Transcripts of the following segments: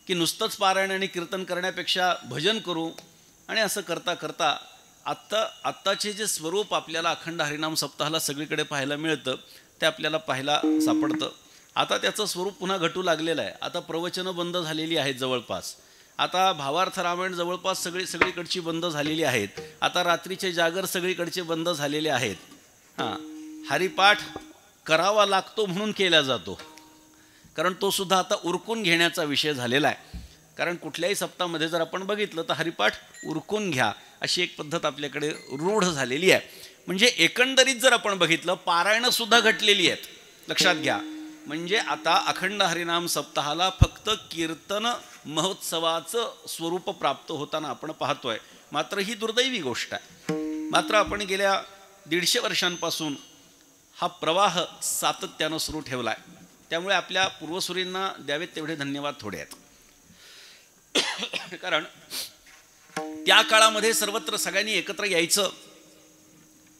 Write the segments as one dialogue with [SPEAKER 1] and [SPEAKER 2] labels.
[SPEAKER 1] की नुसतंच पारायण आणि कीर्तन करण्यापेक्षा भजन करू. आणि असं करता करता आत्ताचे जे स्वरूप आपल्याला अखंड हरिनाम सप्ताहाला सगळीकडे पाहायला मिळतं ते आपल्याला पाहायला सापडतं. आता त्याचं स्वरूप पुन्हा घटू लागलेलं आहे. आता प्रवचनं बंद झालेली आहेत जवळपास. आता भावार्थ रामायण जवळपास सगळीकडची बंद झालेली आहेत. आता रात्रीचे जागर सगळीकडचे बंद झालेले आहेत. हरिपाठ करावा लागतो म्हणून केला जातो, कारण तो सुद्धा आता उरकून घेण्याचा विषय झालेला आहे. कारण कुठल्याही सप्ताहामध्ये जर आपण बघितलं तर हरिपाठ उरकून घ्या अशी एक पद्धत आपल्याकडे रूढ झालेली आहे. म्हणजे एकंदरीत जर आपण बघितलं पारायणंसुद्धा घटलेली आहेत, लक्षात घ्या. म्हणजे आता अखंड हरिनाम सप्ताहाला फक्त कीर्तन महोत्सवाचं स्वरूप प्राप्त होताना आपण पाहतोय. मात्र ही दुर्दैवी गोष्ट आहे. मात्र आपण गेल्या 150 वर्षांपासून हा प्रवाह सातत्यानं सुरू ठेवला आहे. त्यामुळे आपल्या पूर्वसुरींना द्यावेत तेवढे धन्यवाद थोडे आहेत. कारण त्या काळामध्ये सर्वत्र सगळ्यांनी एकत्र यायचं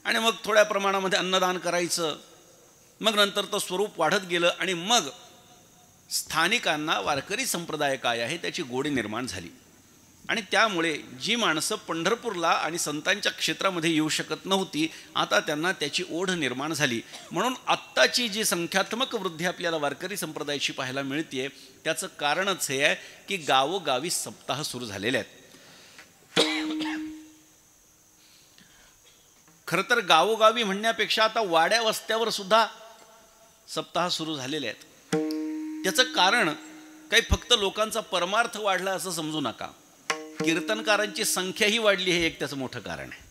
[SPEAKER 1] आणि मग थोड्या प्रमाणामध्ये अन्नदान करायचं. मग नंतर तर स्वरूप वाढत गेलं आणि मग स्थानिकांना वारकरी संप्रदाय काय आहे त्याची गोडी निर्माण झाली. आणि त्यामुळे जी माणसं पंढरपूरला आणि संतांच्या क्षेत्रामध्ये येऊ शकत नव्हती, आता त्यांना त्याची ओढ निर्माण झाली. म्हणून आत्ताची जी संख्यात्मक वृद्धी आपल्याला वारकरी संप्रदायाची पाहायला मिळते त्याचं कारणच हे आहे की गावोगावी सप्ताह सुरू झालेले आहेत. खरं तर गावोगावी म्हणण्यापेक्षा आता वाड्या वस्त्यावर सुद्धा सप्ताह सुरू झालेले आहेत. त्याचं कारण काही फक्त लोकांचा परमार्थ वाढला असं समजू नका. कीर्तनकारांची संख्याही वाढली हे एक त्याचं मोठं कारण आहे.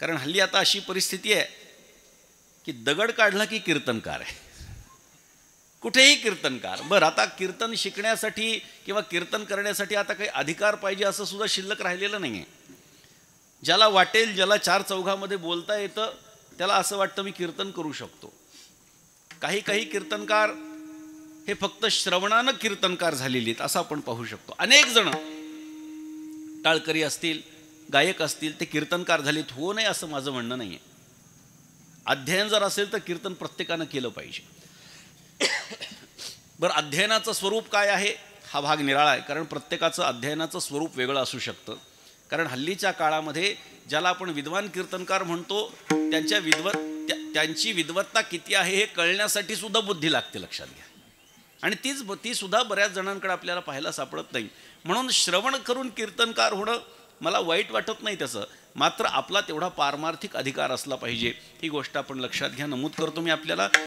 [SPEAKER 1] कारण हल्ली आता अशी परिस्थिती आहे की दगड काढला की कीर्तनकार आहे, कुठेही कीर्तनकार. बरं, आता कीर्तन शिकण्यासाठी किंवा कीर्तन करण्यासाठी आता काही अधिकार पाहिजे असं सुद्धा शिल्लक राहिलेलं नाही आहे. ज्याला वाटेल, ज्याला चार चौघामध्ये बोलता येतं त्याला असं वाटतं मी कीर्तन करू शकतो. काही काही कीर्तनकार हे फक्त श्रवणानं कीर्तनकार झालेली आहेत असं आपण पाहू शकतो. अनेक जण टाळकरी असतील, गायक असतील, ते कीर्तनकार झालेत. हो नाही असं माझं म्हणणं नाही आहे. अध्ययन जर असेल तर कीर्तन प्रत्येकानं केलं पाहिजे. बरं, अध्ययनाचं स्वरूप काय आहे हा भाग निराळा आहे. कारण प्रत्येकाचं अध्ययनाचं स्वरूप वेगळं असू शकतं. कारण हल्लीच्या काळामध्ये ज्याला आपण विद्वान कीर्तनकार म्हणतो त्यांची विद्वत्ता किती आहे हे कळण्यासाठी सुद्धा बुद्धी लागते, लक्षात घ्या. आणि ती सुद्धा बऱ्याच जणांकडे आपल्याला पाहायला सापडत नाही. म्हणून श्रवण करून कीर्तनकार होणं मला वाईट वाटत नाही त्याचं. मात्र आपला तेवढा पारमार्थिक अधिकार असला पाहिजे ही गोष्ट आपण लक्षात घ्या. नमूद करतो मी आपल्याला.